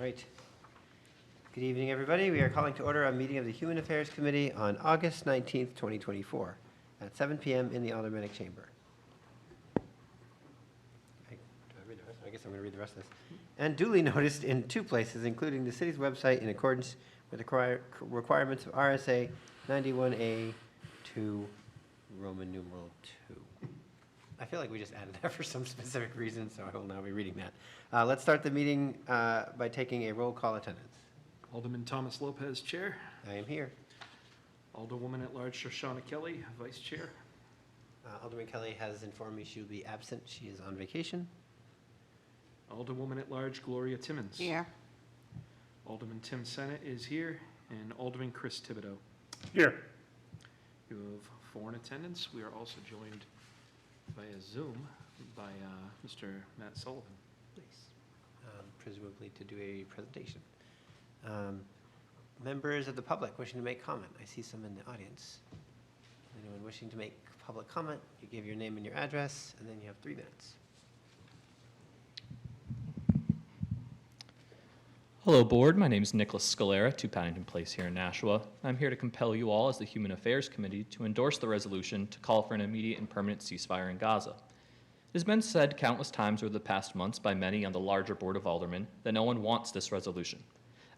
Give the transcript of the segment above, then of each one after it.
right. Good evening, everybody. We are calling to order a meeting of the Human Affairs Committee on August 19th, 2024 at 7 p.m. in the Aldermanic Chamber. I guess I'm going to read the rest of this. And duly noticed in 2 places, including the city's website in accordance with the requirements of RSA 91A 2, Roman numeral 2. I feel like we just added that for some specific reason, so I will now be reading that. Let's start the meeting by taking a roll call attendance. Alderman Thomas Lopez, Chair. I am here. Alderwoman at Large Shoshana Kelly, Vice Chair. Alderman Kelly has informed me she will be absent. She is on vacation. Alderwoman at Large Gloria Timmons. Here. Alderman Tim Senate is here, and Alderman Chris Thibodeau. Here. You have 4 in attendance. We are also joined via Zoom by Mr. Matt Sullivan. Presumably to do a presentation. Members of the public wishing to make comment. I see some in the audience. Anyone wishing to make public comment, you give your name and your address, and then you have 3 minutes. Hello, Board. My name is Nicholas Scalera, 2 Paddington Place here in Nashua. I'm here to compel you all as the Human Affairs Committee to endorse the resolution to call for an immediate and permanent ceasefire in Gaza. It has been said countless times over the past months by many on the larger Board of Aldermen that no one wants this resolution.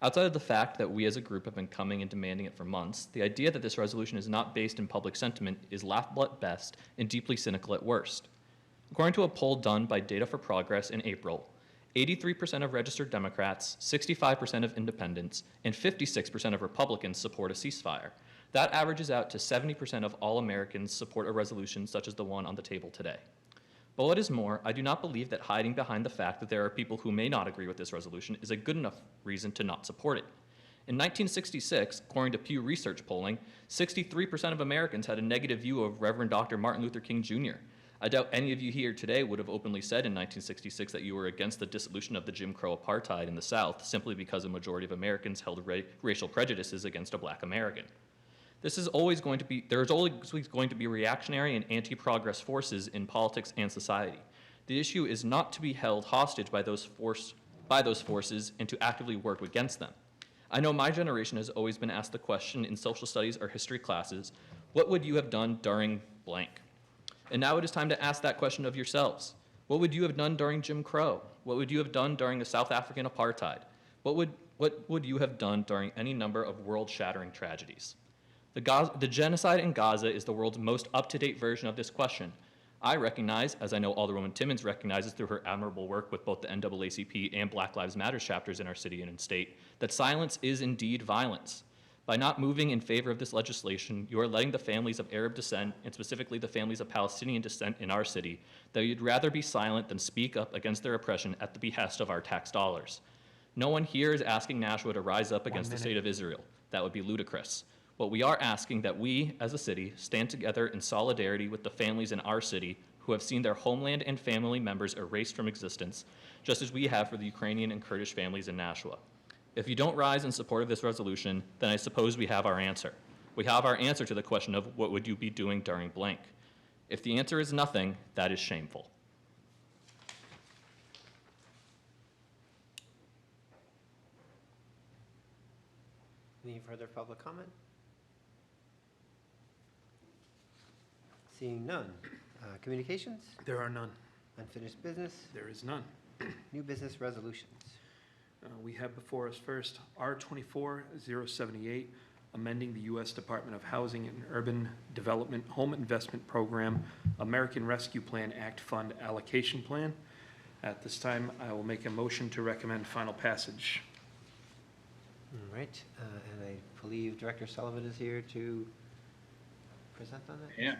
Outside of the fact that we as a group have been coming and demanding it for months, the idea that this resolution is not based in public sentiment is laughable at best and deeply cynical at worst. According to a poll done by Data for Progress in April, 83% of registered Democrats, 65% of independents, and 56% of Republicans support a ceasefire. That averages out to 70% of all Americans support a resolution such as the one on the table today. But what is more, I do not believe that hiding behind the fact that there are people who may not agree with this resolution is a good enough reason to not support it. In 1966, according to Pew Research polling, 63% of Americans had a negative view of Reverend Dr. Martin Luther King Jr. I doubt any of you here today would have openly said in 1966 that you were against the dissolution of the Jim Crow apartheid in the South simply because a majority of Americans held racial prejudices against a black American. There's always going to be reactionary and anti-progress forces in politics and society. The issue is not to be held hostage by those forces and to actively work against them. I know my generation has always been asked the question in social studies or history classes, what would you have done during blank? And now it is time to ask that question of yourselves. What would you have done during Jim Crow? What would you have done during the South African apartheid? What would you have done during any number of world-shattering tragedies? The genocide in Gaza is the world's most up-to-date version of this question. I recognize, as I know Alderwoman Timmons recognizes through her admirable work with both the NAACP and Black Lives Matter chapters in our city and in state, that silence is indeed violence. By not moving in favor of this legislation, you are letting the families of Arab descent, and specifically the families of Palestinian descent in our city, that you'd rather be silent than speak up against their oppression at the behest of our tax dollars. No one here is asking Nashua to rise up against the state of Israel. That would be ludicrous. What we are asking that we, as a city, stand together in solidarity with the families in our city who have seen their homeland and family members erased from existence, just as we have for the Ukrainian and Kurdish families in Nashua. If you don't rise in support of this resolution, then I suppose we have our answer. We have our answer to the question of what would you be doing during blank. If the answer is nothing, that is shameful. Any further public comment? Seeing none. Communications? There are none. Unfinished business? There is none. New business resolutions? We have before us first R24-078, amending the U.S. Department of Housing and Urban Development Home Investment Program American Rescue Plan Act Fund Allocation Plan. At this time, I will make a motion to recommend final passage. All right, and I believe Director Sullivan is here to present on that? Yeah.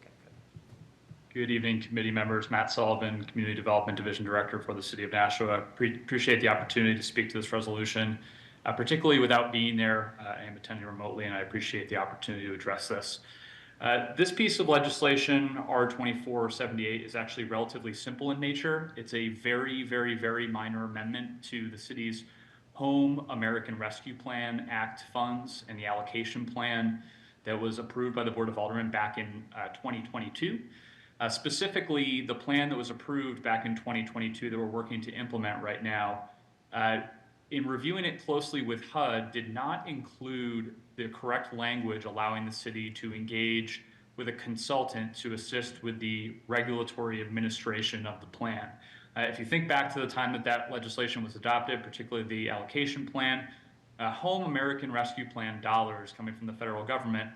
Okay, good. Good evening, committee members. Matt Sullivan, Community Development Division Director for the City of Nashua. Appreciate the opportunity to speak to this resolution, particularly without being there. I am attending remotely, and I appreciate the opportunity to address this. This piece of legislation, R2478, is actually relatively simple in nature. It's a very, very, very minor amendment to the city's Home American Rescue Plan Act funds and the allocation plan that was approved by the Board of Aldermen back in 2022. Specifically, the plan that was approved back in 2022 that we're working to implement right now in reviewing it closely with HUD, did not include the correct language allowing the city to engage with a consultant to assist with the regulatory administration of the plan. If you think back to the time that that legislation was adopted, particularly the allocation plan, Home American Rescue Plan dollars coming from the federal government,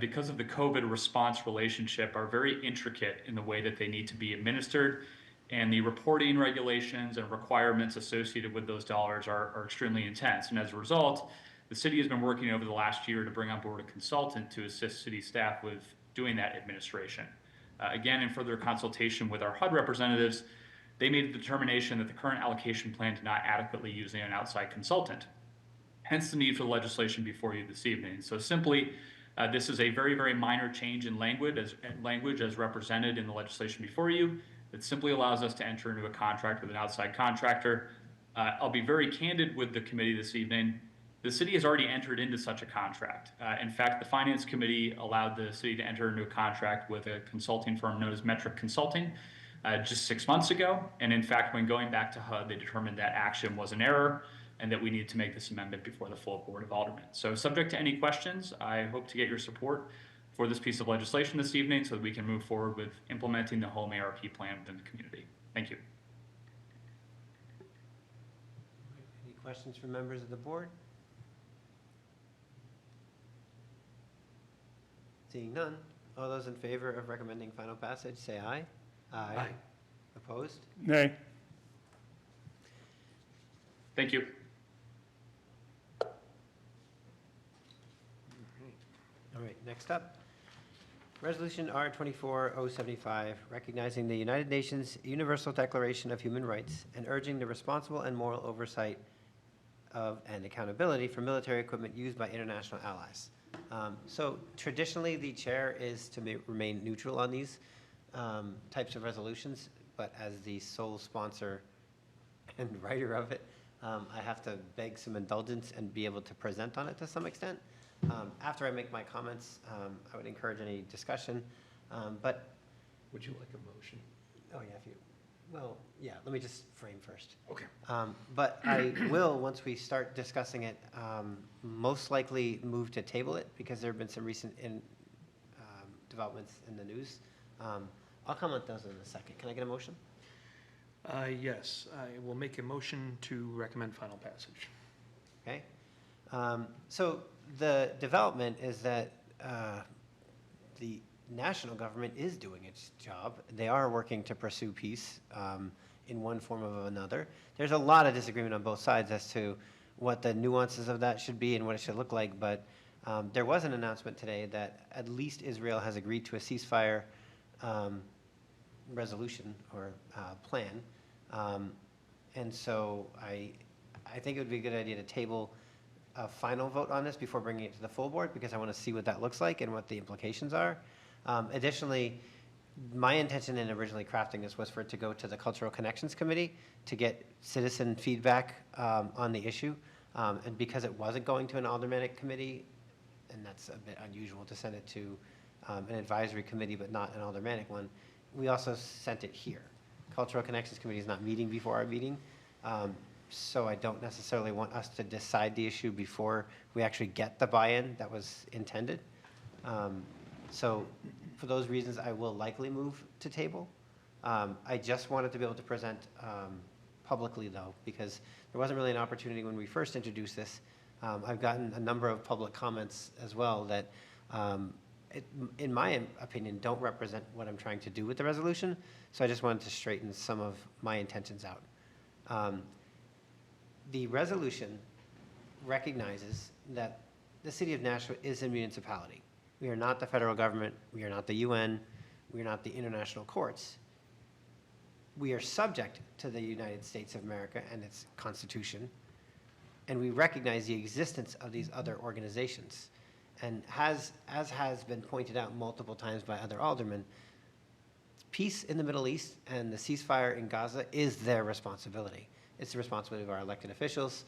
because of the COVID response relationship, are very intricate in the way that they need to be administered. And the reporting regulations and requirements associated with those dollars are extremely intense. And as a result, the city has been working over the last year to bring on board a consultant to assist city staff with doing that administration. Again, in further consultation with our HUD representatives, they made the determination that the current allocation plan did not adequately use an outside consultant. Hence the need for the legislation before you this evening. So simply, this is a very, very minor change in language as represented in the legislation before you. It simply allows us to enter into a contract with an outside contractor. I'll be very candid with the committee this evening. The city has already entered into such a contract. In fact, the Finance Committee allowed the city to enter into a contract with a consulting firm known as Metric Consulting just 6 months ago. And in fact, when going back to HUD, they determined that action was an error and that we need to make this amendment before the full Board of Aldermen. So subject to any questions, I hope to get your support for this piece of legislation this evening so that we can move forward with implementing the home ARP plan within the community. Thank you. Any questions from members of the board? Seeing none, all those in favor of recommending final passage, say aye. Aye. Opposed? Nay. Thank you. All right, next up. Resolution R-24-075, recognizing the United Nations Universal Declaration of Human Rights and urging the responsible and moral oversight of and accountability for military equipment used by international allies. So traditionally, the chair is to remain neutral on these types of resolutions, but as the sole sponsor and writer of it, I have to beg some indulgence and be able to present on it to some extent. After I make my comments, I would encourage any discussion, but, Would you like a motion? oh yeah, if you, well, yeah, let me just frame first. Okay. But I will, once we start discussing it, most likely move to table it because there have been some recent developments in the news. I'll comment those in a second. Can I get a motion? Yes, I will make a motion to recommend final passage. Okay. So the development is that the national government is doing its job. They are working to pursue peace in one form or another. There's a lot of disagreement on both sides as to what the nuances of that should be and what it should look like, but there was an announcement today that at least Israel has agreed to a ceasefire resolution or plan. And so I think it would be a good idea to table a final vote on this before bringing it to the full board, because I want to see what that looks like and what the implications are. Additionally, my intention in originally crafting this was for it to go to the Cultural Connections Committee to get citizen feedback on the issue. And because it wasn't going to an aldermanic committee, and that's a bit unusual to send it to an advisory committee but not an aldermanic one, we also sent it here. Cultural Connections Committee is not meeting before our meeting. So I don't necessarily want us to decide the issue before we actually get the buy-in that was intended. So for those reasons, I will likely move to table. I just wanted to be able to present publicly, though, because there wasn't really an opportunity when we first introduced this. I've gotten a number of public comments as well that, in my opinion, don't represent what I'm trying to do with the resolution. So I just wanted to straighten some of my intentions out. The resolution recognizes that the city of Nashua is a municipality. We are not the federal government. We are not the UN. We are not the international courts. We are subject to the United States of America and its Constitution, and we recognize the existence of these other organizations. And as has been pointed out multiple times by other aldermen, peace in the Middle East and the ceasefire in Gaza is their responsibility. It's the responsibility of our elected officials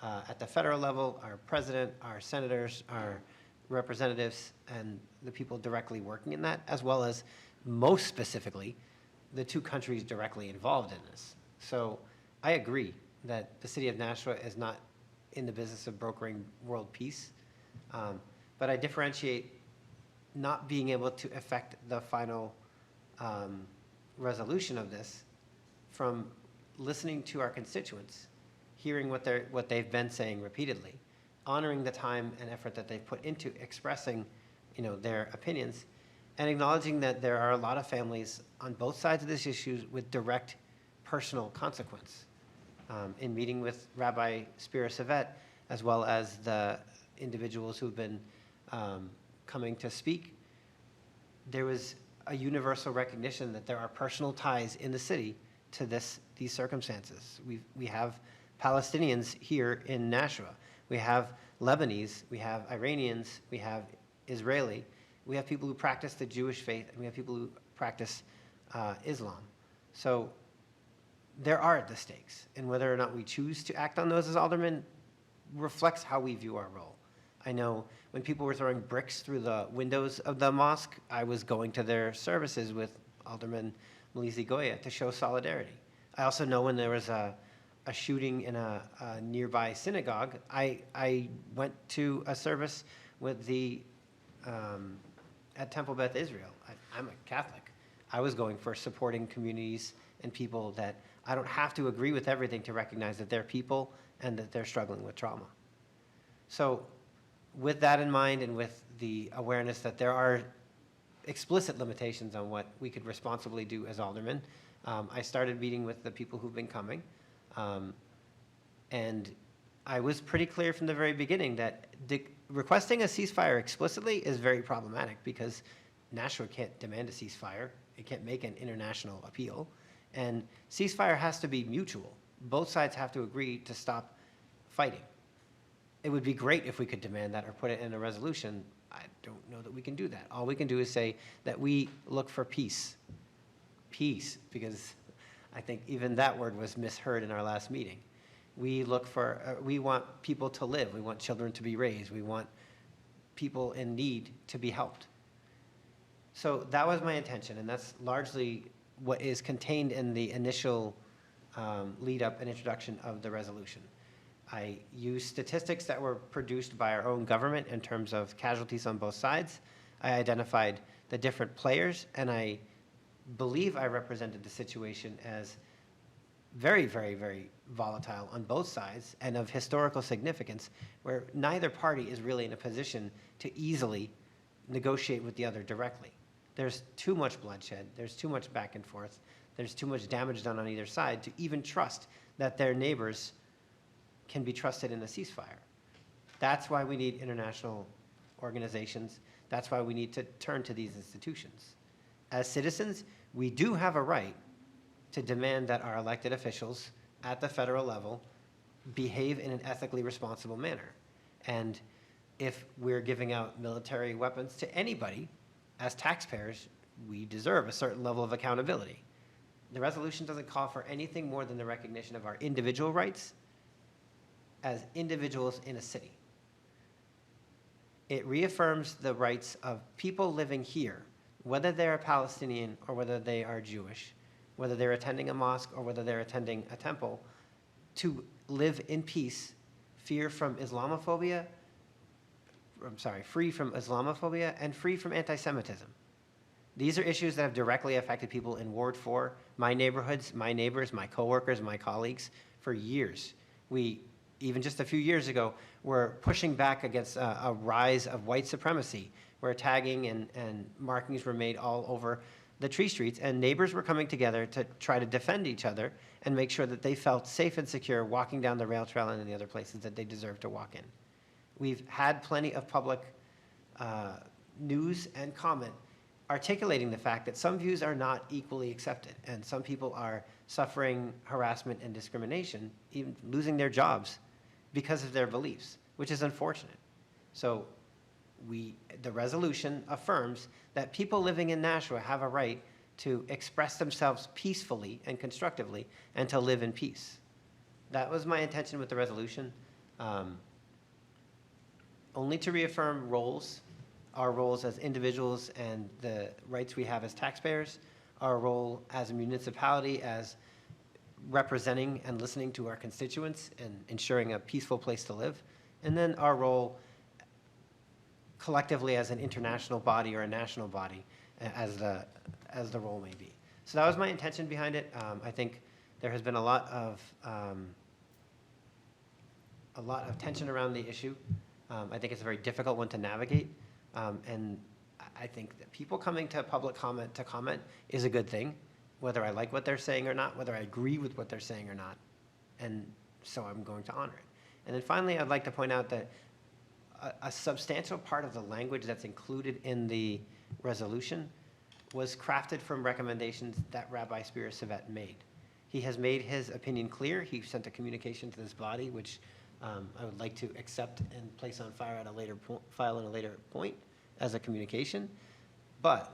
at the federal level, our president, our senators, our representatives, and the people directly working in that, as well as, most specifically, the two countries directly involved in this. So I agree that the city of Nashua is not in the business of brokering world peace. But I differentiate not being able to affect the final resolution of this from listening to our constituents, hearing what they've been saying repeatedly, honoring the time and effort that they've put into expressing, their opinions, and acknowledging that there are a lot of families on both sides of this issue with direct personal consequence. In meeting with Rabbi Spira Savet, as well as the individuals who've been coming to speak, there was a universal recognition that there are personal ties in the city to these circumstances. We have Palestinians here in Nashua. We have Lebanese, we have Iranians, we have Israeli. We have people who practice the Jewish faith, and we have people who practice Islam. So there are the stakes, and whether or not we choose to act on those as aldermen reflects how we view our role. I know when people were throwing bricks through the windows of the mosque, I was going to their services with Alderman Malizi Goya to show solidarity. I also know when there was a shooting in a nearby synagogue, I went to a service with at Temple Beth Israel. I'm a Catholic. I was going for supporting communities and people that I don't have to agree with everything to recognize that they're people and that they're struggling with trauma. So with that in mind, and with the awareness that there are explicit limitations on what we could responsibly do as aldermen, I started meeting with the people who've been coming. And I was pretty clear from the very beginning that requesting a ceasefire explicitly is very problematic, because Nashua can't demand a ceasefire. It can't make an international appeal. And ceasefire has to be mutual. Both sides have to agree to stop fighting. It would be great if we could demand that or put it in a resolution. I don't know that we can do that. All we can do is say that we look for peace. Peace, because I think even that word was misheard in our last meeting. We want people to live. We want children to be raised. We want people in need to be helped. So that was my intention, and that's largely what is contained in the initial lead up and introduction of the resolution. I used statistics that were produced by our own government in terms of casualties on both sides. I identified the different players, and I believe I represented the situation as very, very, very volatile on both sides and of historical significance, where neither party is really in a position to easily negotiate with the other directly. There's too much bloodshed, there's too much back and forth, there's too much damage done on either side to even trust that their neighbors can be trusted in a ceasefire. That's why we need international organizations. That's why we need to turn to these institutions. As citizens, we do have a right to demand that our elected officials at the federal level behave in an ethically responsible manner. And if we're giving out military weapons to anybody, as taxpayers, we deserve a certain level of accountability. The resolution doesn't call for anything more than the recognition of our individual rights as individuals in a city. It reaffirms the rights of people living here, whether they're a Palestinian or whether they are Jewish, whether they're attending a mosque or whether they're attending a temple, to live in peace, free from Islamophobia and free from anti-Semitism. These are issues that have directly affected people in Ward 4, my neighborhoods, my neighbors, my coworkers, my colleagues, for years. We, even just a few years ago, were pushing back against a rise of white supremacy, where tagging and markings were made all over the tree streets, and neighbors were coming together to try to defend each other and make sure that they felt safe and secure walking down the rail trail and in the other places that they deserve to walk in. We've had plenty of public news and comment articulating the fact that some views are not equally accepted, and some people are suffering harassment and discrimination, even losing their jobs because of their beliefs, which is unfortunate. So the resolution affirms that people living in Nashua have a right to express themselves peacefully and constructively and to live in peace. That was my intention with the resolution. Only to reaffirm our roles as individuals and the rights we have as taxpayers, our role as a municipality, as representing and listening to our constituents and ensuring a peaceful place to live. And then our role collectively as an international body or a national body as the role may be. So that was my intention behind it. I think there has been a lot of tension around the issue. I think it's a very difficult one to navigate. And I think that people coming to public comment to comment is a good thing, whether I like what they're saying or not, whether I agree with what they're saying or not. And so I'm going to honor it. And then finally, I'd like to point out that a substantial part of the language that's included in the resolution was crafted from recommendations that Rabbi Spira Savet made. He has made his opinion clear. He sent a communication to this body, which I would like to accept and place on file at a later point as a communication. But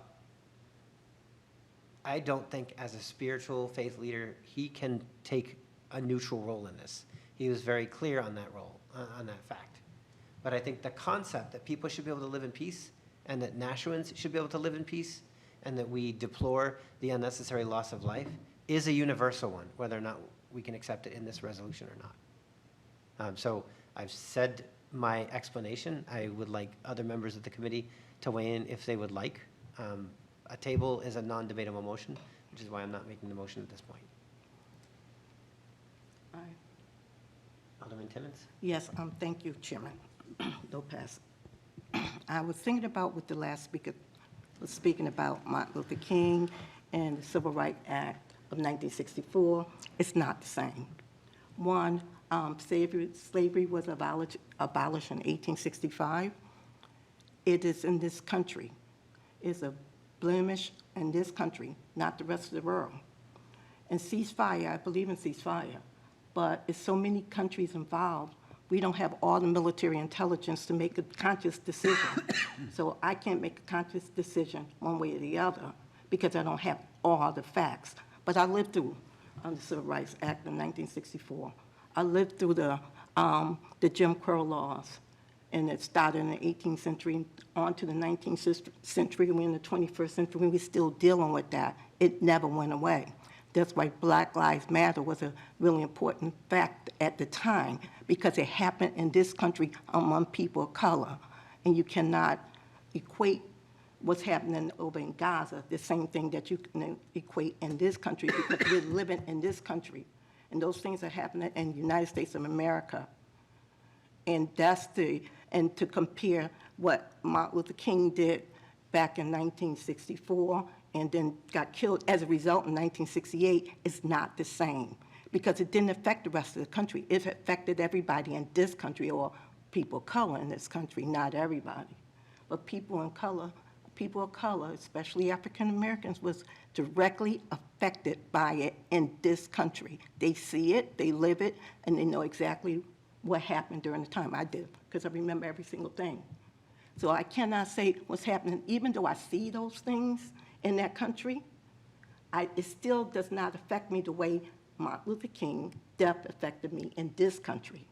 I don't think as a spiritual faith leader, he can take a neutral role in this. He was very clear on that role, on that fact. But I think the concept that people should be able to live in peace and that Nashvans should be able to live in peace and that we deplore the unnecessary loss of life is a universal one, whether or not we can accept it in this resolution or not. So I've said my explanation. I would like other members of the committee to weigh in if they would like. A table is a non-debatable motion, which is why I'm not making the motion at this point. Aye. Alderman Timmons? Yes, thank you, Chairman Lopez. I was thinking about what the last speaker was speaking about, Martin Luther King and the Civil Rights Act of 1964. It's not the same. One, slavery was abolished in 1865. It is in this country. It's a blemish in this country, not the rest of the world. And ceasefire, I believe in ceasefire, but it's so many countries involved, we don't have all the military intelligence to make a conscious decision. So I can't make a conscious decision one way or the other because I don't have all the facts. But I lived through the Civil Rights Act of 1964. I lived through the Jim Crow laws, and it started in the 18th century on to the 19th century. We're in the 21st century, we're still dealing with that. It never went away. That's why Black Lives Matter was a really important fact at the time, because it happened in this country among people of color. And you cannot equate what's happening over in Gaza, the same thing that you can equate in this country, because we're living in this country. And those things are happening in the United States of America. And and to compare what Martin Luther King did back in 1964 and then got killed as a result in 1968 is not the same, because it didn't affect the rest of the country. It affected everybody in this country, or people of color in this country, not everybody. But people of color, especially African Americans, was directly affected by it in this country. They see it, they live it, and they know exactly what happened during the time. I did, because I remember every single thing. So I cannot say what's happening, even though I see those things in that country, it still does not affect me the way Martin Luther King death affected me in this country.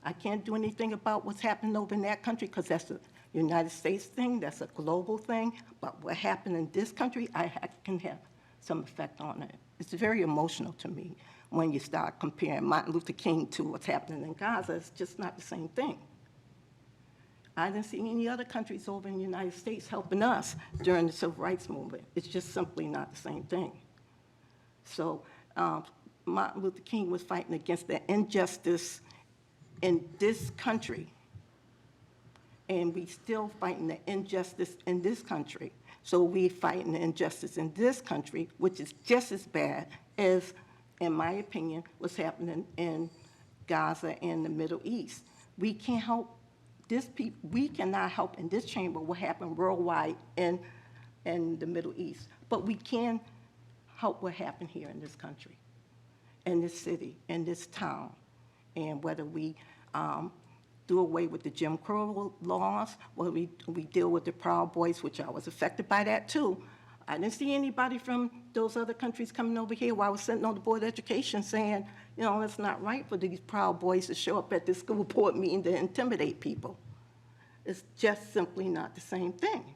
I can't do anything about what's happening over in that country because that's a United States thing, that's a global thing, but what happened in this country, I can have some effect on it. It's very emotional to me when you start comparing Martin Luther King to what's happening in Gaza. It's just not the same thing. I didn't see any other countries over in the United States helping us during the Civil Rights Movement. It's just simply not the same thing. So Martin Luther King was fighting against the injustice in this country, and we still fighting the injustice in this country. So we fighting the injustice in this country, which is just as bad as, in my opinion, what's happening in Gaza and the Middle East. We can't help we cannot help in this chamber what happened worldwide in the Middle East, but we can help what happened here in this country, in this city, in this town. And whether we do away with the Jim Crow laws, whether we deal with the Proud Boys, which I was affected by that too. I didn't see anybody from those other countries coming over here while I was sitting on the Board of Education saying, you know, it's not right for these Proud Boys to show up at this school board meeting to intimidate people. It's just simply not the same thing.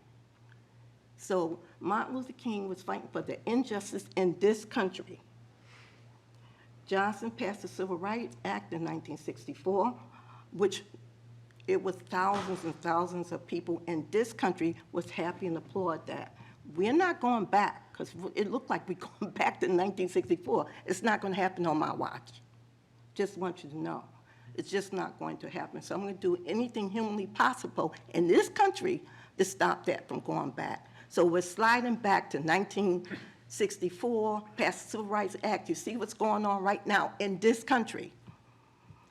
So Martin Luther King was fighting for the injustice in this country. Johnson passed the Civil Rights Act in 1964, which it was thousands and thousands of people in this country was happy and applaud that. We're not going back, because it looked like we're going back to 1964. It's not going to happen on my watch. Just want you to know. It's just not going to happen. So I'm going to do anything humanly possible in this country to stop that from going back. So we're sliding back to 1964, past the Civil Rights Act. You see what's going on right now in this country.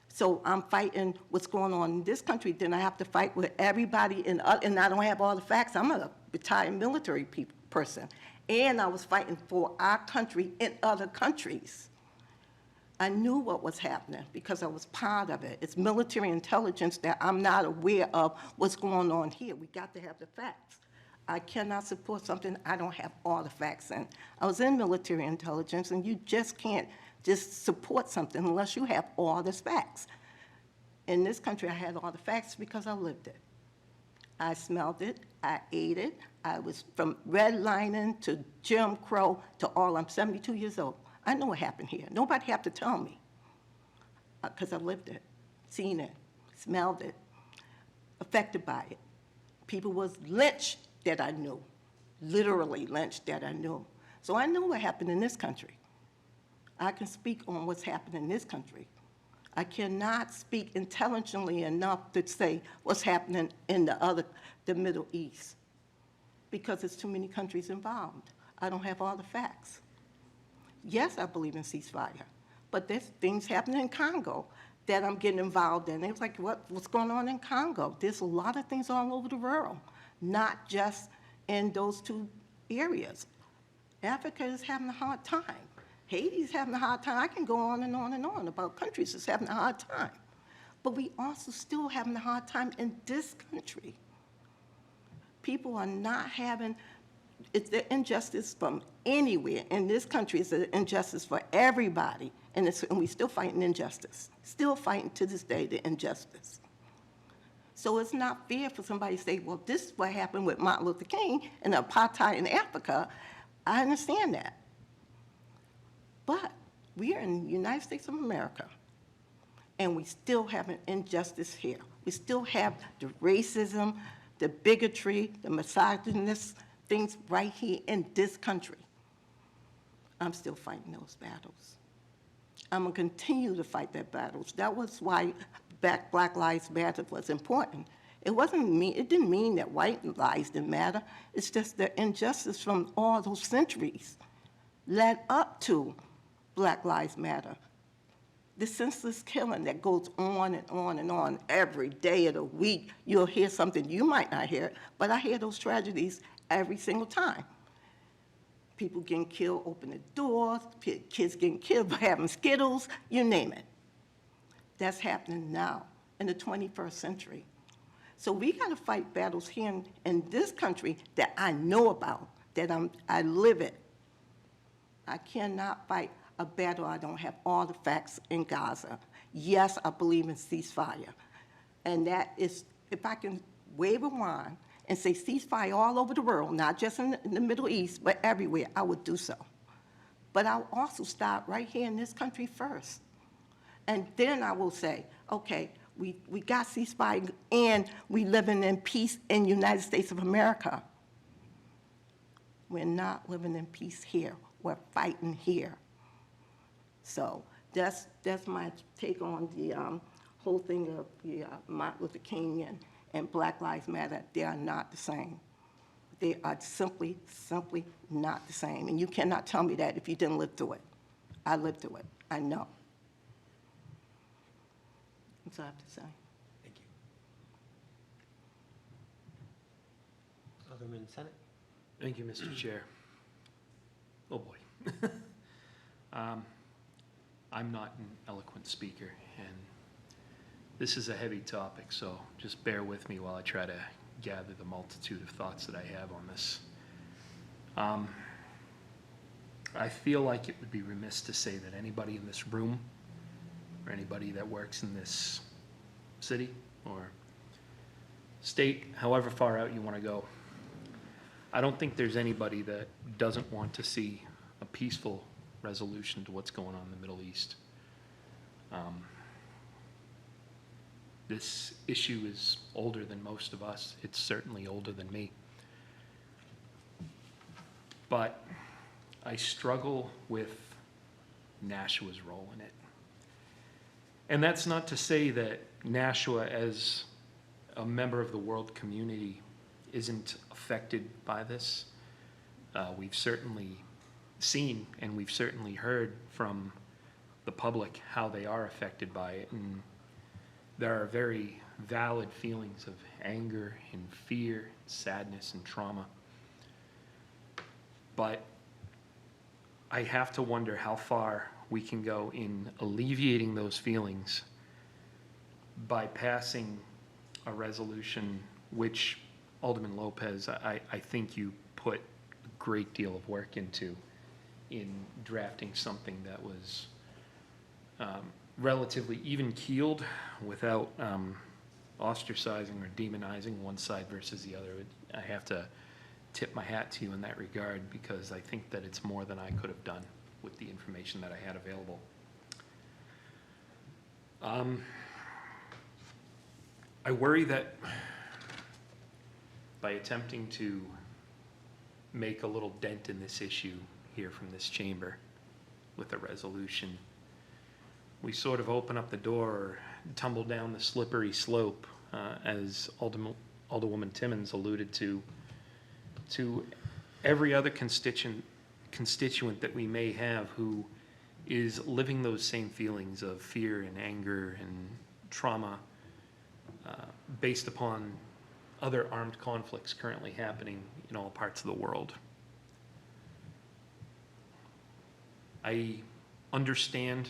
So I'm fighting what's going on in this country, then I have to fight with everybody, and I don't have all the facts. I'm a retired military person, and I was fighting for our country in other countries. I knew what was happening because I was part of it. It's military intelligence that I'm not aware of what's going on here. We got to have the facts. I cannot support something I don't have all the facts in. I was in military intelligence, and you just can't just support something unless you have all the facts. In this country, I had all the facts because I lived it. I smelled it, I ate it. I was from redlining to Jim Crow to all. I'm 72 years old. I know what happened here. Nobody have to tell me because I lived it, seen it, smelled it, affected by it. People was lynched that I knew, literally lynched that I knew. So I know what happened in this country. I can speak on what's happened in this country. I cannot speak intelligently enough to say what's happening in the Middle East, because there's too many countries involved. I don't have all the facts. Yes, I believe in ceasefire, but there's things happening in Congo that I'm getting involved in. It's like, what's going on in Congo? There's a lot of things all over the world, not just in those two areas. Africa is having a hard time. Haiti's having a hard time. I can go on and on and on about countries that's having a hard time. But we also still having a hard time in this country. People are not having, it's the injustice from anywhere. In this country, it's an injustice for everybody. And we still fighting injustice. Still fighting to this day, the injustice. So it's not fair for somebody to say, well, this is what happened with Martin Luther King and apartheid in Africa. I understand that. But we are in the United States of America, and we still have an injustice here. We still have the racism, the bigotry, the misogynist things right here in this country. I'm still fighting those battles. I'm going to continue to fight that battles. That was why Black Lives Matter was important. It didn't mean that white lives didn't matter. It's just the injustice from all those centuries led up to Black Lives Matter. The senseless killing that goes on and on and on every day of the week. You'll hear something you might not hear, but I hear those tragedies every single time. People getting killed, open the doors, kids getting killed by having Skittles, you name it. That's happening now in the 21st century. So we got to fight battles here in this country that I know about, that I live it. I cannot fight a battle I don't have all the facts in Gaza. Yes, I believe in ceasefire. And that is, if I can wave a wand and say ceasefire all over the world, not just in the Middle East, but everywhere, I would do so. But I'll also start right here in this country first. And then I will say, okay, we got ceasefire and we living in peace in the United States of America. We're not living in peace here. We're fighting here. So that's my take on the whole thing of the Martin Luther King and Black Lives Matter. They are not the same. They are simply not the same. And you cannot tell me that if you didn't live through it. I lived through it. I know. That's all I have to say. Thank you. Alderman Senate. Thank you, Mr. Chair. Oh, boy. I'm not an eloquent speaker, and this is a heavy topic, so just bear with me while I try to gather the multitude of thoughts that I have on this. I feel like it would be remiss to say that anybody in this room or anybody that works in this city or state, however far out you want to go, I don't think there's anybody that doesn't want to see a peaceful resolution to what's going on in the Middle East. This issue is older than most of us. It's certainly older than me. But I struggle with Nashua's role in it. And that's not to say that Nashua, as a member of the world community, isn't affected by this. We've certainly seen and we've certainly heard from the public how they are affected by it. And there are very valid feelings of anger and fear, sadness and trauma. But I have to wonder how far we can go in alleviating those feelings by passing a resolution which, Alderman Lopez, I think you put a great deal of work into in drafting something that was relatively even-keeled without ostracizing or demonizing one side versus the other. I have to tip my hat to you in that regard, because I think that it's more than I could have done with the information that I had available. I worry that by attempting to make a little dent in this issue here from this chamber with a resolution, we sort of open up the door or tumble down the slippery slope, as Alderwoman Timmons alluded to every other constituent that we may have who is living those same feelings of fear and anger and trauma based upon other armed conflicts currently happening in all parts of the world. I understand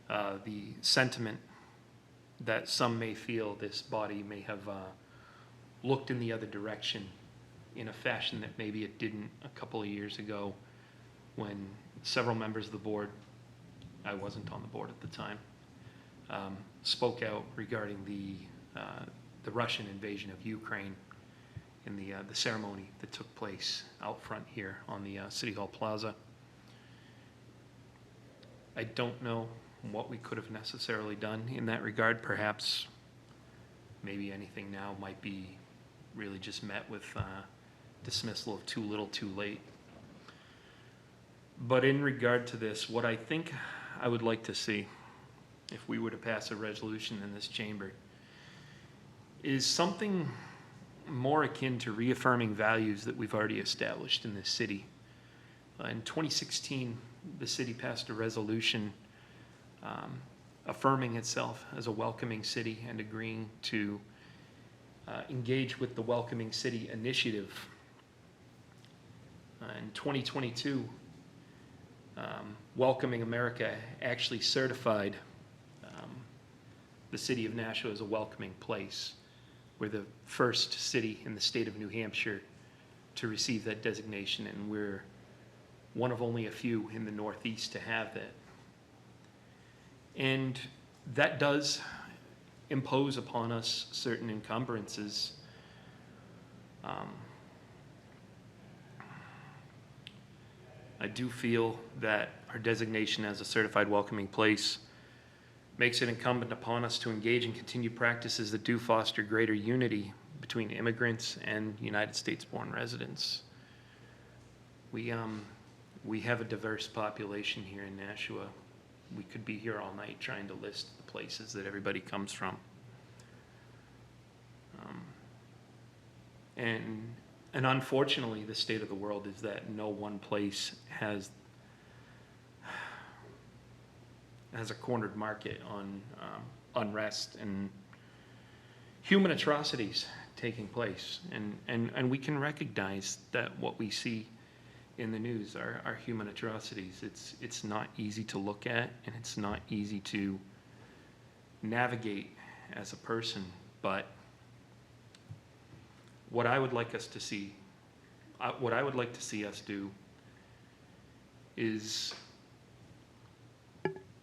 the sentiment that some may feel this body may have looked in the other direction in a fashion that maybe it didn't a couple of years ago when several members of the board, I wasn't on the board at the time, spoke out regarding the Russian invasion of Ukraine in the ceremony that took place out front here on the City Hall Plaza. I don't know what we could have necessarily done in that regard. Perhaps maybe anything now might be really just met with dismissal of too little too late. But in regard to this, what I think I would like to see, if we were to pass a resolution in this chamber, is something more akin to reaffirming values that we've already established in this city. In 2016, the city passed a resolution affirming itself as a welcoming city and agreeing to engage with the Welcoming City Initiative. In 2022, Welcoming America actually certified the city of Nashua as a welcoming place. We're the first city in the state of New Hampshire to receive that designation, and we're one of only a few in the Northeast to have that. And that does impose upon us certain encumbrances. I do feel that our designation as a certified welcoming place makes it incumbent upon us to engage in continued practices that do foster greater unity between immigrants and United States-born residents. We have a diverse population here in Nashua. We could be here all night trying to list the places that everybody comes from. And unfortunately, the state of the world is that no one place has a cornered market on unrest and human atrocities taking place. And we can recognize that what we see in the news are human atrocities. It's not easy to look at, and it's not easy to navigate as a person, but what I would like us to see, what I would like to see us do is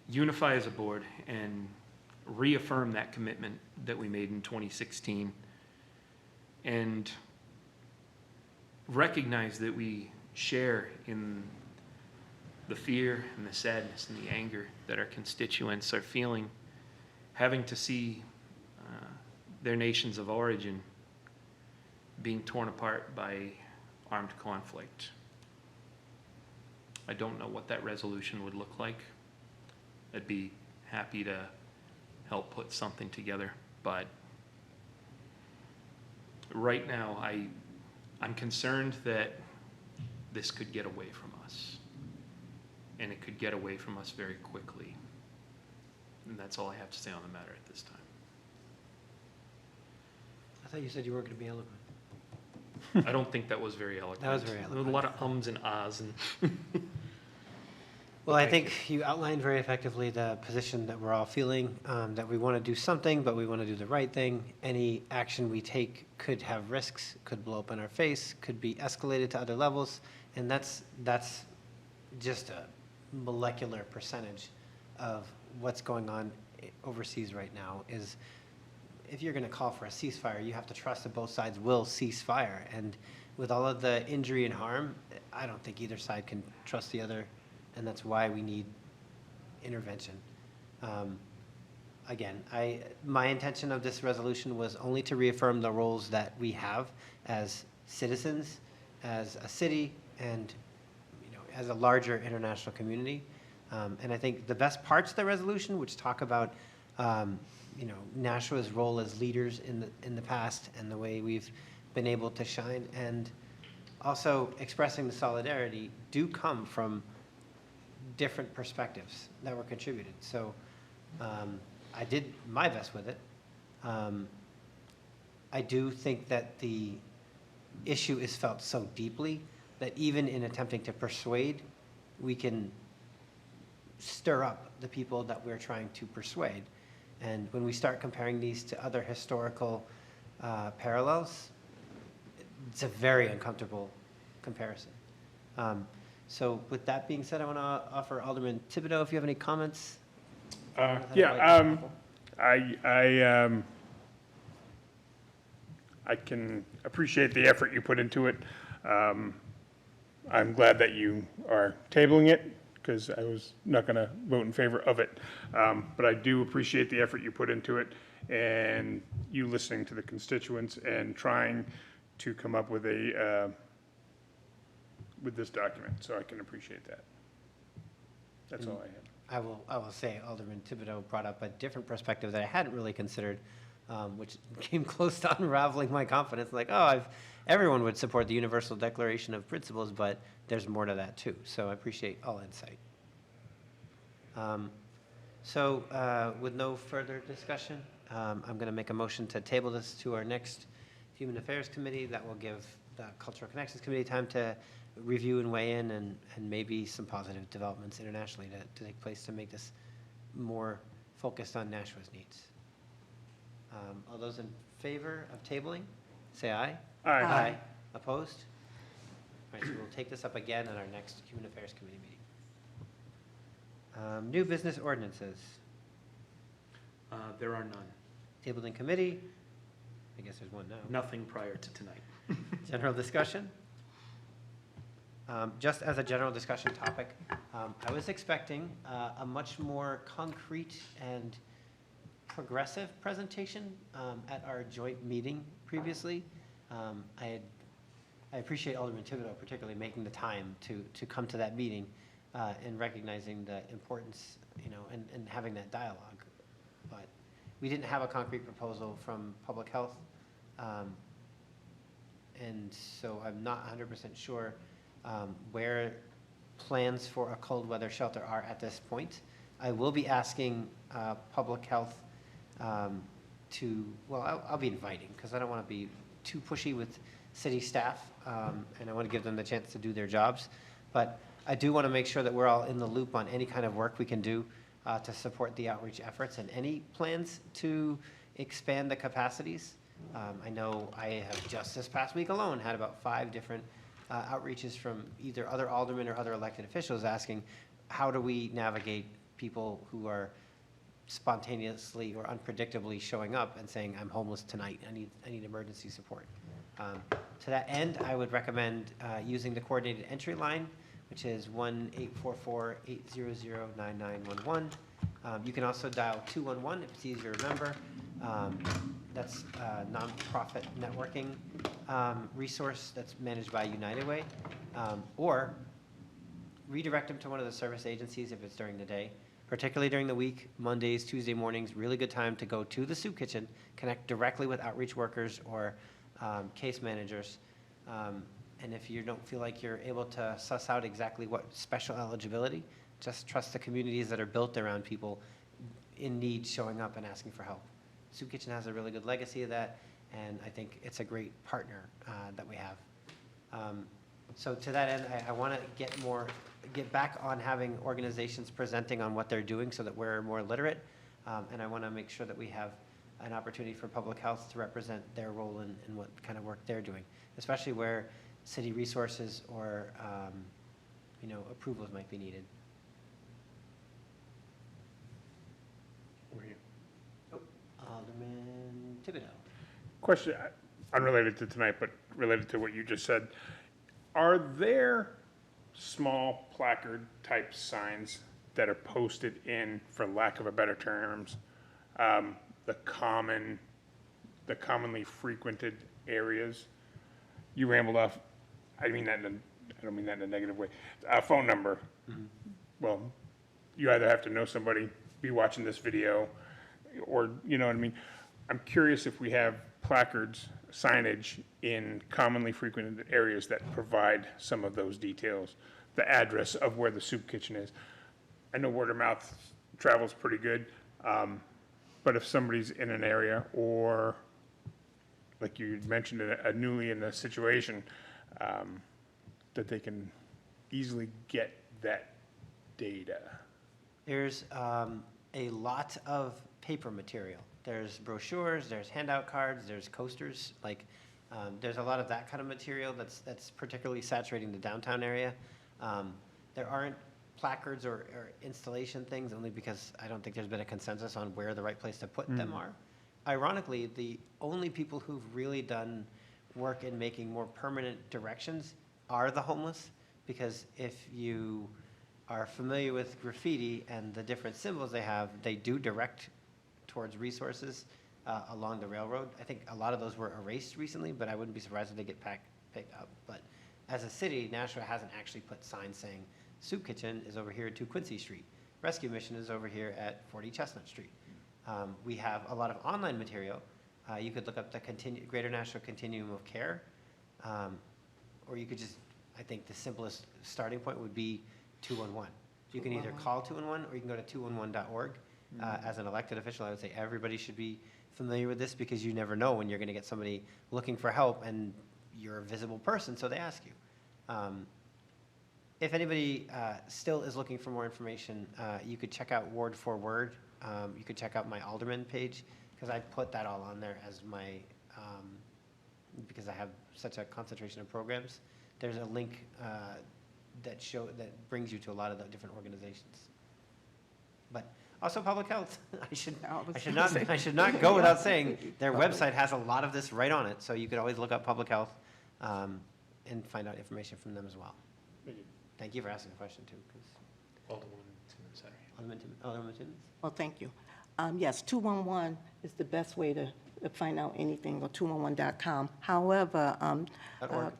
unify as a board and reaffirm that commitment that we made in 2016 and recognize that we share in the fear and the sadness and the anger that our constituents are feeling, having to see their nations of origin being torn apart by armed conflict. I don't know what that resolution would look like. I'd be happy to help put something together, but right now I'm concerned that this could get away from us, and it could get away from us very quickly. And that's all I have to say on the matter at this time. I thought you said you weren't going to be eloquent. I don't think that was very eloquent. That was very There eloquent. were a lot of ums and ahs, and Well, I Thank think you outlined very effectively the position that we're all feeling, that we want to do something, but we want to do the right thing. Any action we take could have risks, could blow up in our face, could be escalated to other levels, and that's just a molecular percentage of what's going on overseas right now. Is if you're going to call for a ceasefire, you have to trust that both sides will cease fire. And with all of the injury and harm, I don't think either side can trust the other, and that's why we need intervention. Again, my intention of this resolution was only to reaffirm the roles that we have as citizens, as a city, and as a larger international community. And I think the best parts of the resolution, which talk about Nashua's role as leaders in the past and the way we've been able to shine, and also expressing the solidarity, do come from different perspectives that were contributed. So I did my best with it. I do think that the issue is felt so deeply that even in attempting to persuade, we can stir up the people that we're trying to persuade. And when we start comparing these to other historical parallels, it's a very uncomfortable comparison. So with that being said, I want to offer Alderman Thibodeau, if you have any comments. I can appreciate the effort you put into it. I'm glad that you are tabling it, because I was not going to vote in favor of it. But I do appreciate the effort you put into it, and you listening to the constituents and trying to come up with with this document, so I can appreciate that. That's all I have. I will say Alderman Thibodeau brought up a different perspective that I hadn't really considered, which came close to unraveling my confidence. Like, everyone would support the Universal Declaration of Principles, but there's more to that too. So I appreciate all insight. With no further discussion, I'm going to make a motion to table this to our next Human Affairs Committee. That will give the Cultural Connections Committee time to review and weigh in, and maybe some positive developments internationally to take place to make this more focused on Nashua's needs. All those in favor of tabling, say aye. Aye. Aye. Opposed? All right, so we'll take this up again at our next Human Affairs Committee meeting. New business ordinances, there are none. tabled in committee. I guess there's one now. Nothing prior to tonight. General discussion? Just as a general discussion topic, I was expecting a much more concrete and progressive presentation at our joint meeting previously. I appreciate Alderman Thibodeau particularly making the time to come to that meeting and recognizing the importance, and having that dialogue. But we didn't have a concrete proposal from public health. And so I'm not 100% sure where plans for a cold weather shelter are at this point. I will be asking public health I'll be inviting, because I don't want to be too pushy with city staff, and I want to give them the chance to do their jobs. But I do want to make sure that we're all in the loop on any kind of work we can do to support the outreach efforts, and any plans to expand the capacities. I know I have just this past week alone had about 5 different outreaches from either other aldermen or other elected officials asking, how do we navigate people who are spontaneously or unpredictably showing up and saying, I'm homeless tonight, I need emergency support. To that end, I would recommend using the coordinated entry line, which is 1-844-800-9911. You can also dial 211 if it's easier to remember. That's a nonprofit networking resource that's managed by United Way. Or redirect them to one of the service agencies if it's during the day, particularly during the week, Mondays, Tuesday mornings, really good time to go to the soup kitchen, connect directly with outreach workers or case managers. And if you don't feel like you're able to suss out exactly what special eligibility, just trust the communities that are built around people in need showing up and asking for help. Soup Kitchen has a really good legacy of that, and I think it's a great partner that we have. So to that end, I want to get back on having organizations presenting on what they're doing so that we're more literate. And I want to make sure that we have an opportunity for public health to represent their role in what kind of work they're doing, especially where city resources or, approvals might be needed. Over here. Alderman Thibodeau. Question, unrelated to tonight, but related to what you just said. Are there small placard type signs that are posted in, for lack of a better terms, the commonly frequented areas? You rambled off, I don't mean that in a negative way. Phone number. Well, you either have to know somebody, be watching this video, or, you know what I mean? I'm curious if we have placards, signage in commonly frequented areas that provide some of those details, the address of where the soup kitchen is. I know word of mouth travels pretty good, but if somebody's in an area, or like you mentioned, a newly in a situation, that they can easily get that data. There's a lot of paper material. There's brochures, there's handout cards, there's coasters. There's a lot of that kind of material that's particularly saturating the downtown area. There aren't placards or installation things, only because I don't think there's been a consensus on where the right place to put them are. Ironically, the only people who've really done work in making more permanent directions are the homeless, because if you are familiar with graffiti and the different symbols they have, they do direct towards resources along the railroad. I think a lot of those were erased recently, but I wouldn't be surprised if they get picked up. But as a city, Nashua hasn't actually put signs saying Soup Kitchen is over here at 2 Quincy Street. Rescue Mission is over here at 40 Chestnut Street. We have a lot of online material. You could look up the Greater Nashua Continuum of Care, or you could just, I think the simplest starting point would be 211. You can either call 211 or you can go to 211.org. As an elected official, I would say everybody should be familiar with this, because you never know when you're going to get somebody looking for help and you're a visible person, so they ask you. If anybody still is looking for more information, you could check out Ward for Word. You could check out my Alderman page, because I put that all on there as my, because I have such a concentration of programs. There's a link that brings you to a lot of the different organizations. But also public health. I should not go without saying their website has a lot of this right on it, so you could always look up public health and find out information from them as well. Thank you for asking the question too. Alderman Timmons? Well, thank you. Yes, 211 is the best way to find out anything, or 211.com. However, .org.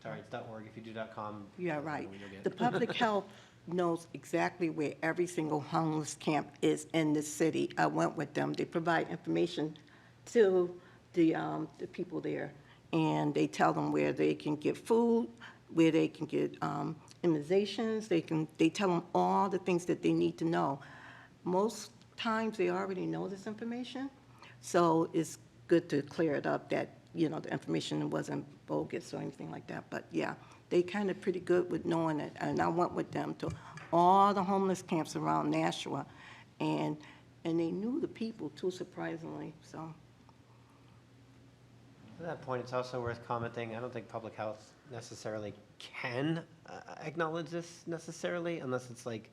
Sorry, it's .org. If you do .com. Yeah, right. The public health knows exactly where every single homeless camp is in the city. I went with them. They provide information to the people there, and they tell them where they can get food, where they can get immunizations. They tell them all the things that they need to know. Most times they already know this information, so it's good to clear it up that, the information wasn't bogus or anything like that. But yeah, they kind of pretty good with knowing it. And I went with them to all the homeless camps around Nashua, and they knew the people too, surprisingly, so. To that point, it's also worth commenting, I don't think public health necessarily can acknowledge this necessarily, unless it's like,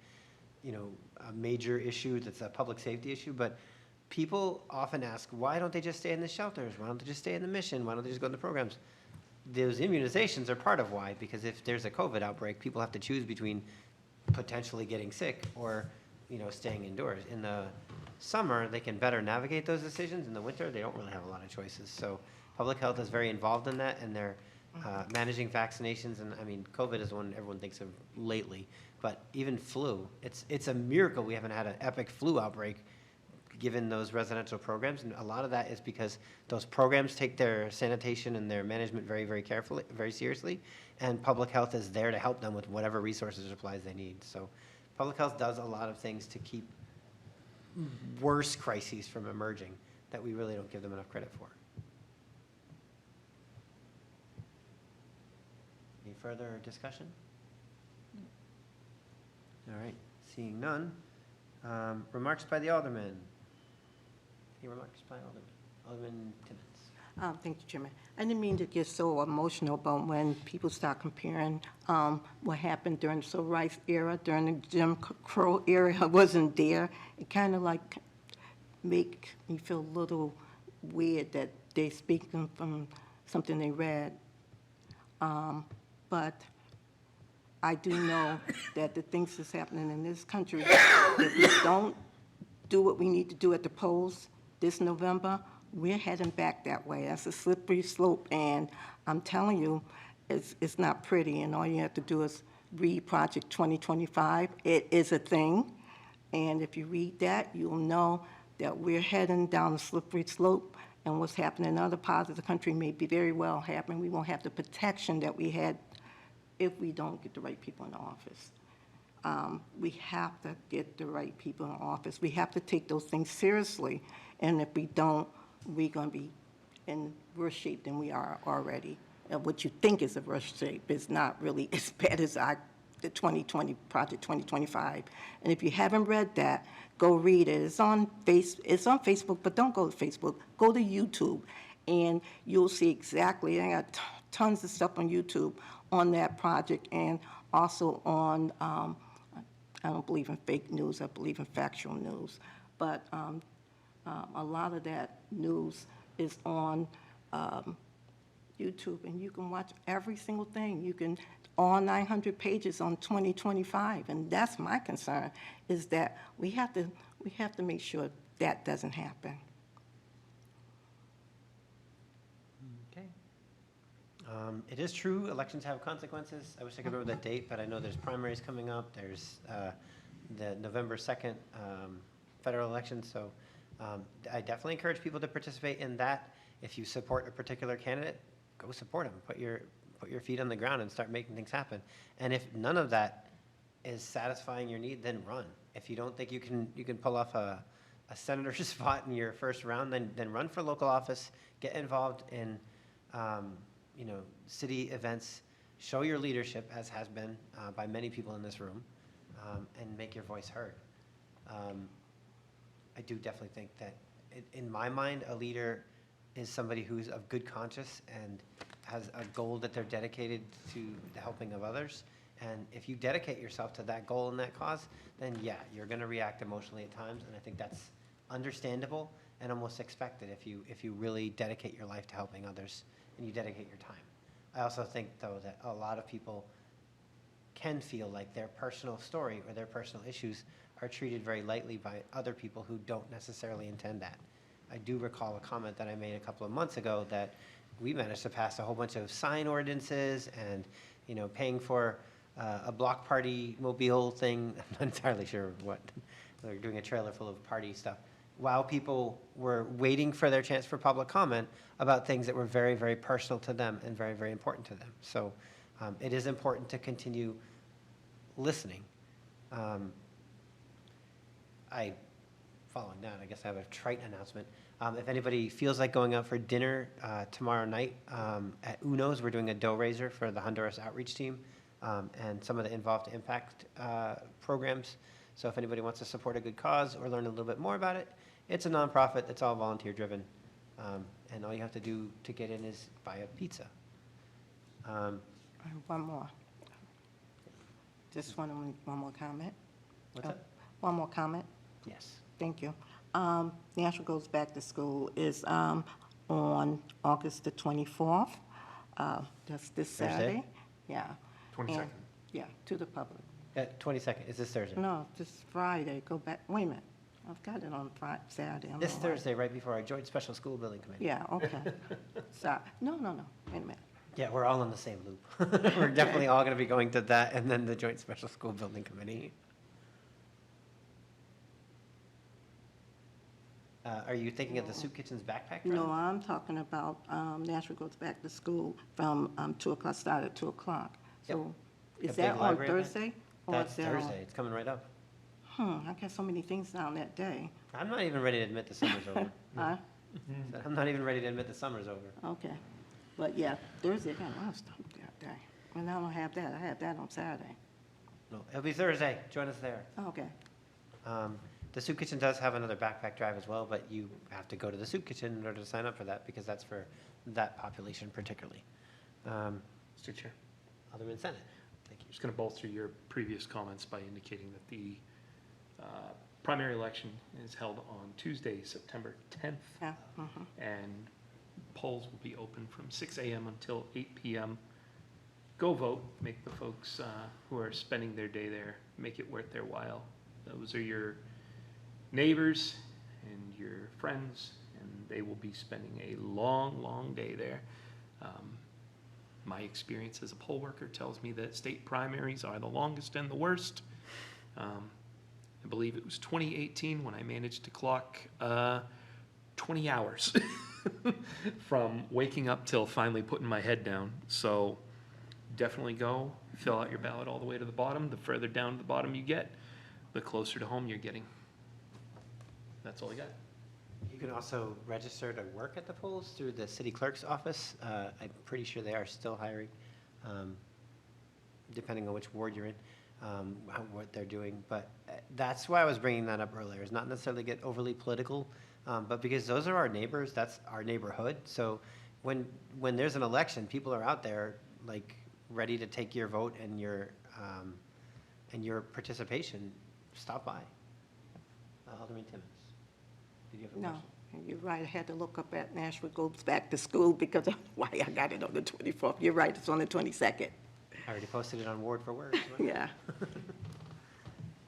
a major issue that's a public safety issue. But people often ask, why don't they just stay in the shelters? Why don't they just stay in the mission? Why don't they just go in the programs? those immunizations are part of why, because if there's a COVID outbreak, people have to choose between potentially getting sick or, staying indoors. In the summer, they can better navigate those decisions. In the winter, they don't really have a lot of choices. So public health is very involved in that, and they're managing vaccinations. And I mean, COVID is one everyone thinks of lately, but even flu, it's a miracle we haven't had an epic flu outbreak given those residential programs. And a lot of that is because those programs take their sanitation and their management very, very carefully, very seriously. And public health is there to help them with whatever resources or supplies they need. So public health does a lot of things to keep worse crises from emerging that we really don't give them enough credit for. Any further discussion? All right, seeing none. Remarks by the alderman. Any remarks by Alderman? Alderman Timmons. Thank you, Chairman. I didn't mean to get so emotional about when people start comparing what happened during the civil rights era, during the Jim Crow era. I wasn't there. It kind of like make me feel a little weird that they speaking from something they read. But I do know that the things that's happening in this country, if we don't do what we need to do at the polls this November, we're heading back that way. That's a slippery slope, and I'm telling you, it's not pretty, and all you have to do is read Project 2025. It is a thing, and if you read that, you'll know that we're heading down a slippery slope, and what's happening in other parts of the country may be very well happening. We won't have the protection that we had if we don't get the right people in office. We have to get the right people in office. We have to take those things seriously, and if we don't, we're going to be in worse shape than we are already. And what you think is a worse shape is not really as bad as the 2020 Project 2025. And if you haven't read that, go read it. It's on Facebook, but don't go to Facebook. Go to YouTube, and you'll see exactly. I got tons of stuff on YouTube on that project, and also on. I don't believe in fake news. I believe in factual news. But a lot of that news is on YouTube, and you can watch every single thing. You can, all 900 pages on 2025, and that's my concern, is that we have to make sure that doesn't happen. Okay. It is true, elections have consequences. I wish I could remember the date, but I know there's primaries coming up. There's the November 2nd federal election, so I definitely encourage people to participate in that. If you support a particular candidate, go support him. Put your feet on the ground and start making things happen. And if none of that is satisfying your need, then run. If you don't think you can pull off a senator's spot in your first round, then run for local office. Get involved in city events. Show your leadership, as has been by many people in this room, and make your voice heard. I do definitely think that, in my mind, a leader is somebody who's of good conscience and has a goal that they're dedicated to the helping of others. And if you dedicate yourself to that goal and that cause, then yeah, you're going to react emotionally at times, and I think that's understandable and almost expected if you really dedicate your life to helping others and you dedicate your time. I also think, though, that a lot of people can feel like their personal story or their personal issues are treated very lightly by other people who don't necessarily intend that. I do recall a comment that I made a couple of months ago that we managed to pass a whole bunch of sign ordinances and, paying for a block party mobile thing. I'm not entirely sure what. They're doing a trailer full of party stuff, while people were waiting for their chance for public comment about things that were very, very personal to them and very, very important to them. So it is important to continue listening. Following that, I guess I have a trite announcement. If anybody feels like going out for dinner tomorrow night at Uno's, we're doing a dough raiser for the Honduras outreach team and some of the Involved Impact programs. So if anybody wants to support a good cause or learn a little bit more about it, it's a nonprofit. It's all volunteer driven. And all you have to do to get in is buy a pizza. One more. Just one more comment. What's that? One more comment. Yes. Thank you. National Goes Back to School is on August the 24th. That's this Thursday? Saturday. Yeah. 22nd. And- Yeah, to the public. 22nd, is this Thursday? No, this Friday, go back, wait a minute. I've got it on Friday, Saturday. I'm This all right. Thursday, right before our joint special school building committee. Yeah, okay. Sorry, no, wait a minute. Yeah, we're all in the same loop. We're definitely all going to be going to that and then the joint special school building committee. Are you thinking of the soup kitchen's backpack drive? No, I'm talking about, Nashua goes back to school from 2 o'clock, start at 2 o'clock. So The is that big on library event? Thursday? or That's is that on- Thursday, it's coming right up. I got so many things down that day. I'm not even ready to admit the summer's over. Huh? I'm not even ready to admit the summer's over. Okay. But yeah, Thursday, I got a lot of stuff that day. And I don't have that. I have that on Saturday. No, it'll be Thursday, join us there. Okay. The soup kitchen does have another backpack drive as well, but you have to go to the soup kitchen in order to sign up for that, because that's for that population particularly. Mr. Chair, Alderman Senate, thank you. just going to bolster your previous comments by indicating that the primary election is held on Tuesday, September 10th, Yeah. and polls will be open from 6 a.m. until 8 p.m. Go vote, make the folks who are spending their day there, make it worth their while. Those are your neighbors and your friends, and they will be spending a long, long day there. My experience as a poll worker tells me that state primaries are the longest and the worst. I believe it was 2018 when I managed to clock 20 hours from waking up till finally putting my head down. So definitely go, fill out your ballot all the way to the bottom. The further down to the bottom you get, the closer to home you're getting. That's all I got. You can also register to work at the polls through the city clerk's office. I'm pretty sure they are still hiring, depending on which ward you're in, what they're doing. But that's why I was bringing that up earlier, is not necessarily get overly political, but because those are our neighbors, that's our neighborhood. So when there's an election, people are out there like ready to take your vote and your participation. Stop by. Alderman Timmons, did you have a No, question? you're right. I had to look up at Nashua Goes Back to School because of why I got it on the 24th. You're right, it's on the 22nd. I already posted it on Word for Word. so- Yeah.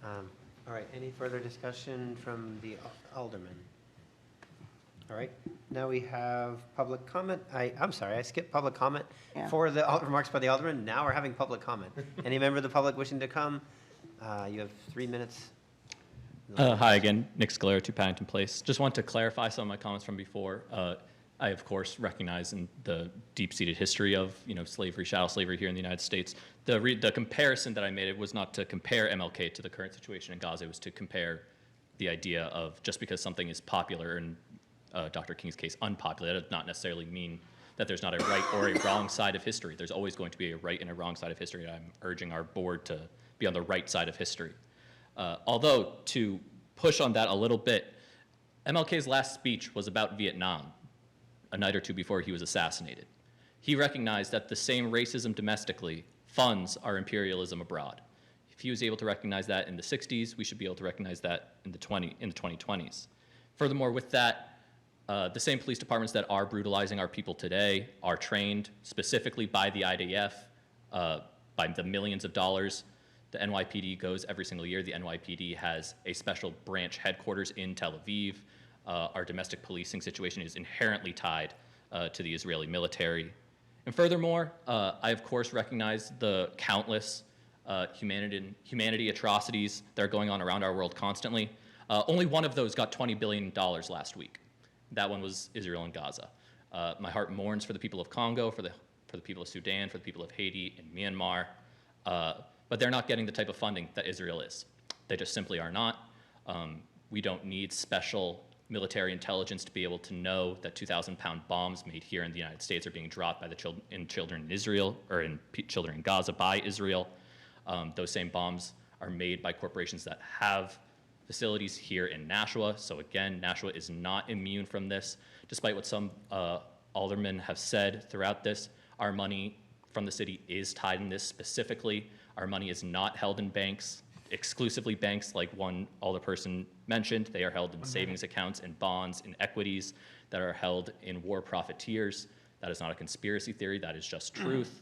All right, any further discussion from the alderman? All right, now we have public comment. I'm sorry, I skipped public comment Yeah. for the remarks by the alderman. Now we're having public comment. Any member of the public wishing to come? You have 3 minutes. Hi again, Nick Scalera, 2 Paddington Place. Just want to clarify some of my comments from before. I, of course, recognize in the deep-seated history of, slavery, chattel slavery here in the United States. The comparison that I made, it was not to compare MLK to the current situation in Gaza. It was to compare the idea of just because something is popular, in Dr. King's case, unpopular, that does not necessarily mean that there's not a right or a wrong side of history. There's always going to be a right and a wrong side of history. I'm urging our board to be on the right side of history. Although, to push on that a little bit, MLK's last speech was about Vietnam, a night or two before he was assassinated. He recognized that the same racism domestically funds our imperialism abroad. If he was able to recognize that in the 60s, we should be able to recognize that in the 2020s. Furthermore, with that, the same police departments that are brutalizing our people today are trained specifically by the IDF, by the millions of dollars the NYPD goes every single year. The NYPD has a special branch headquarters in Tel Aviv. Our domestic policing situation is inherently tied to the Israeli military. And furthermore, I of course recognize the countless humanity atrocities that are going on around our world constantly. Only one of those got $20 billion last week. That one was Israel and Gaza. My heart mourns for the people of Congo, for the people of Sudan, for the people of Haiti and Myanmar. But they're not getting the type of funding that Israel is. They just simply are not. We don't need special military intelligence to be able to know that 2,000-pound bombs made here in the United States are being dropped by the children in Israel, or in children in Gaza by Israel. Those same bombs are made by corporations that have facilities here in Nashua. So again, Nashua is not immune from this. Despite what some aldermen have said throughout this, our money from the city is tied in this specifically. Our money is not held in banks, exclusively banks like one alderperson mentioned. They are held in savings accounts and bonds and equities that are held in war profiteers. That is not a conspiracy theory, that is just truth.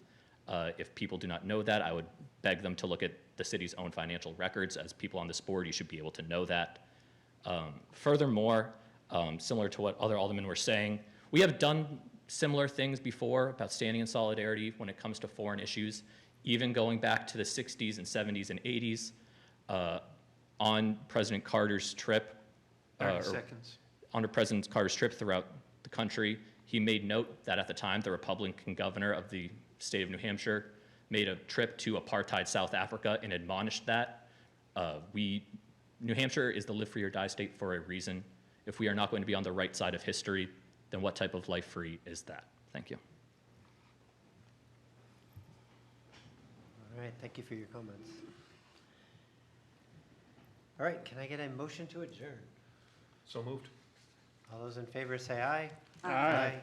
If people do not know that, I would beg them to look at the city's own financial records. As people on this board, you should be able to know that. Furthermore, similar to what other aldermen were saying, we have done similar things before about standing in solidarity when it comes to foreign issues, even going back to the 60s and 70s and 80s. On President Carter's trip, 30 seconds. under President Carter's trip throughout the country, he made note that at the time, the Republican governor of the state of New Hampshire made a trip to apartheid South Africa and admonished that. New Hampshire is the live free or die state for a reason. If we are not going to be on the right side of history, then what type of life free is that? Thank you. All right, thank you for your comments. All right, can I get a motion to adjourn? So moved. All those in favor say aye. Aye.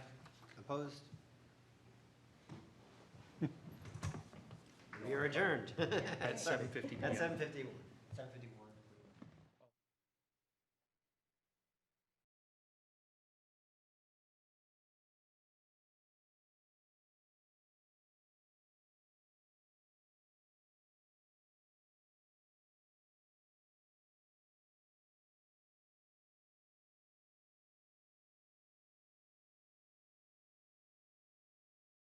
Opposed? We are adjourned. At 7:51. At 7:51.